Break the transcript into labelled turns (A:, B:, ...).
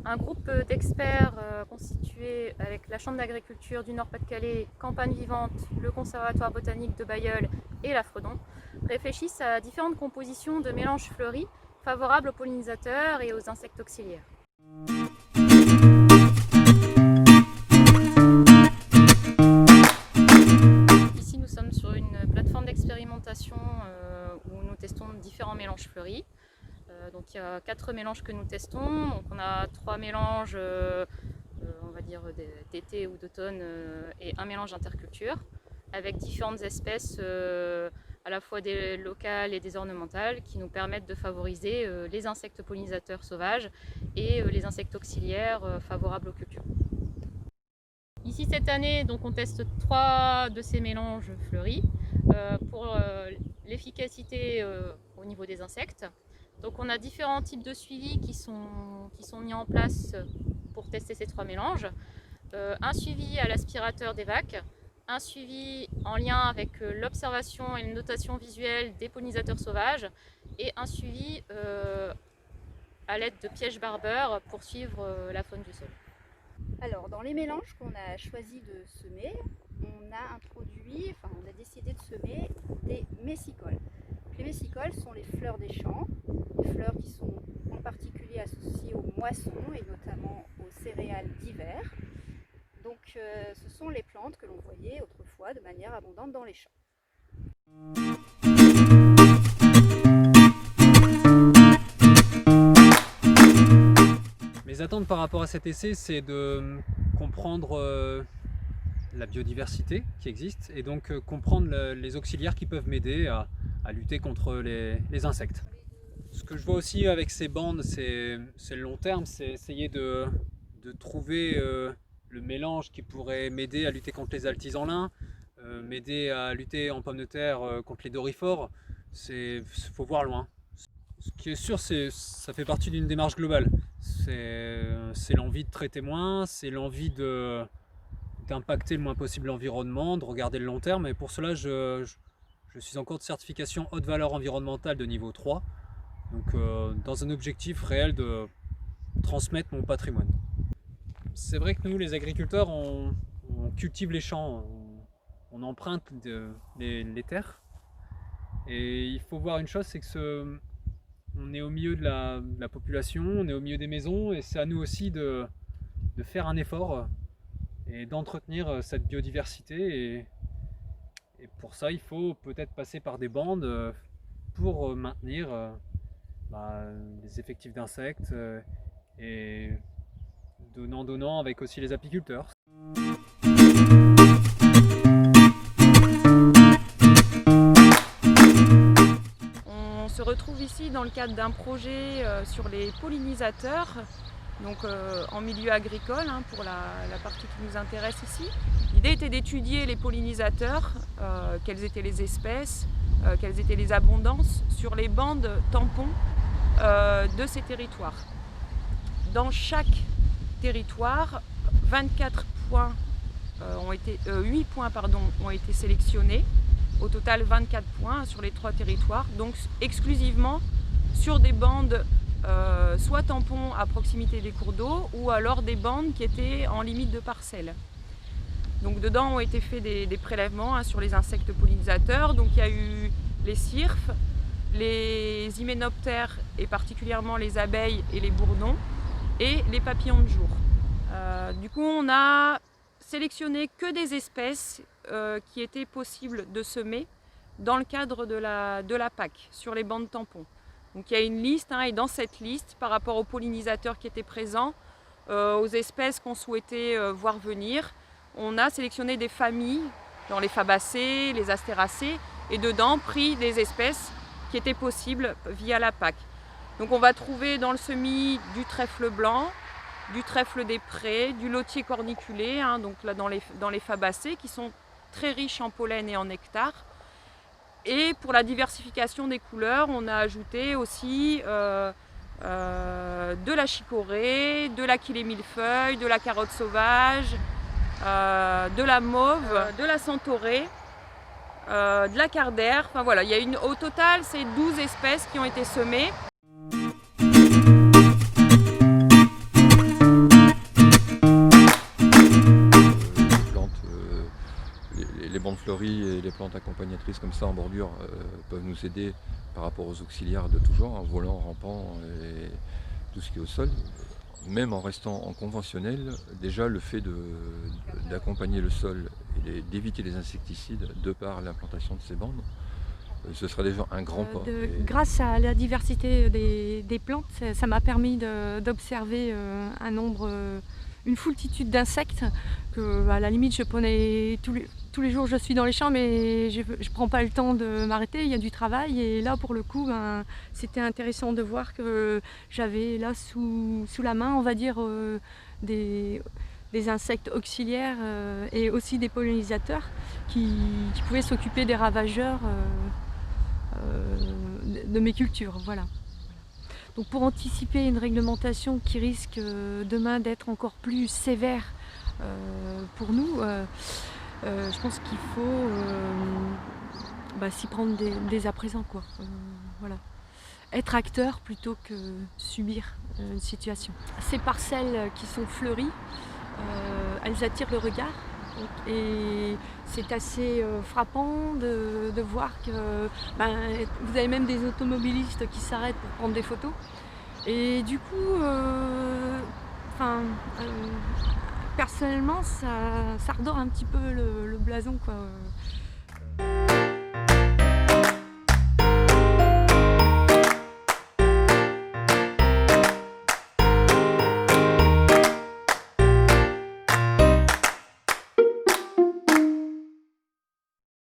A: un groupe d'experts constitué avec la Chambre d'agriculture du Nord-Pas-de-Calais, Campagne Vivante, le Conservatoire botanique de Bailleul et la Fredon réfléchissent à différentes compositions de mélanges fleuris favorables aux pollinisateurs et aux insectes auxiliaires. Ici nous sommes sur une plateforme d'expérimentation où nous testons différents mélanges fleuris. Donc il y a 4 mélanges que nous testons. Donc on a 3 mélanges on va dire d'été ou d'automne et un mélange d'interculture avec différentes espèces à la fois des locales et des ornementales qui nous permettent de favoriser les insectes pollinisateurs sauvages et les insectes auxiliaires favorables aux cultures. Ici cette année donc on teste 3 de ces mélanges fleuris pour l'efficacité au niveau des insectes. Donc on a différents types de suivi qui sont mis en place pour tester ces 3 mélanges. Un suivi à l'aspirateur d'évac, un suivi en lien avec l'observation et la notation visuelle des pollinisateurs sauvages et un suivi à l'aide de pièges barbeurs pour suivre la faune du sol.
B: Alors dans les mélanges qu'on a choisi de semer, on a décidé de semer des messicoles. Les messicoles sont les fleurs des champs, les fleurs qui sont en particulier associées aux moissons et notamment aux céréales d'hiver. Donc ce sont les plantes que l'on voyait autrefois de manière abondante dans les champs.
C: Mes attentes par rapport à cet essai, c'est de comprendre la biodiversité qui existe et donc comprendre les auxiliaires qui peuvent m'aider à lutter contre les insectes. Ce que je vois aussi avec ces bandes, c'est le long terme, c'est essayer de trouver le mélange qui pourrait m'aider à lutter contre les altisans-lins, m'aider à lutter en pommes de terre contre les dorifores. Il faut voir loin. Ce qui est sûr, ça fait partie d'une démarche globale. C'est l'envie de traiter moins, c'est l'envie d'impacter le moins possible l'environnement, de regarder le long terme. Et pour cela, je suis en cours de certification haute valeur environnementale de niveau 3. Donc dans un objectif réel de transmettre mon patrimoine. C'est vrai que nous, les agriculteurs, on cultive les champs, on emprunte les terres. Et il faut voir une chose, c'est que on est au milieu de la population, on est au milieu des maisons, et c'est à nous aussi de faire un effort et d'entretenir cette biodiversité. Et pour ça, il faut peut-être passer par des bandes pour maintenir les effectifs d'insectes et donnant avec aussi les apiculteurs.
A: On se retrouve ici dans le cadre d'un projet sur les pollinisateurs, donc en milieu agricole pour la partie qui nous intéresse ici. L'idée était d'étudier les pollinisateurs, quelles étaient les espèces, quelles étaient les abondances sur les bandes tampons de ces territoires. Dans chaque territoire, 8 points ont été sélectionnés. Au total 24 points sur les 3 territoires, donc exclusivement sur des bandes soit tampons à proximité des cours d'eau ou alors des bandes qui étaient en limite de parcelle. Donc dedans ont été faits des prélèvements sur les insectes pollinisateurs. Donc il y a eu les cirfes, les hyménoptères et particulièrement les abeilles et les bourdons et les papillons de jour. Du coup on a sélectionné que des espèces qui étaient possibles de semer dans le cadre de la PAC sur les bandes tampons. Donc il y a une liste et dans cette liste, par rapport aux pollinisateurs qui étaient présents, aux espèces qu'on souhaitait voir venir, on a sélectionné des familles dans les fabacées, les astéracées et dedans pris des espèces qui étaient possibles via la PAC. Donc on va trouver dans le semis du trèfle blanc, du trèfle des prés, du lotier corniculé, donc là dans les fabacées qui sont très riches en pollen et en nectar. Et pour la diversification des couleurs, on a ajouté aussi de la chicorée, de l'aquilée millefeuille, de la carotte sauvage, de la mauve, de la centaurée, de la cardère. Enfin voilà, au total, c'est 12 espèces qui ont été semées.
D: fleuries et les plantes accompagnatrices comme ça en bordure peuvent nous aider par rapport aux auxiliaires de tout genre, volants, rampants et tout ce qui est au sol. Même en restant en conventionnel, déjà le fait d'accompagner le sol et d'éviter les insecticides de par l'implantation de ces bandes, ce sera déjà un grand pas.
E: Grâce à la diversité des plantes, ça m'a permis d'observer une foultitude d'insectes que, à la limite, je prenais tous les jours. Je suis dans les champs, mais je ne prends pas le temps de m'arrêter. Il y a du travail, et là, pour le coup, c'était intéressant de voir que j'avais là sous la main, on va dire, des insectes auxiliaires et aussi des pollinisateurs qui pouvaient s'occuper des ravageurs de mes cultures. Voilà. Donc pour anticiper une réglementation qui risque demain d'être encore plus sévère pour nous, je pense qu'il faut s'y prendre dès à présent, quoi. Voilà. Être acteur plutôt que subir une situation. Ces parcelles qui sont fleuries, elles attirent le regard. Et c'est assez frappant de voir que vous avez même des automobilistes qui s'arrêtent pour prendre des photos. Et du coup, personnellement, ça redore un petit peu le blason, quoi.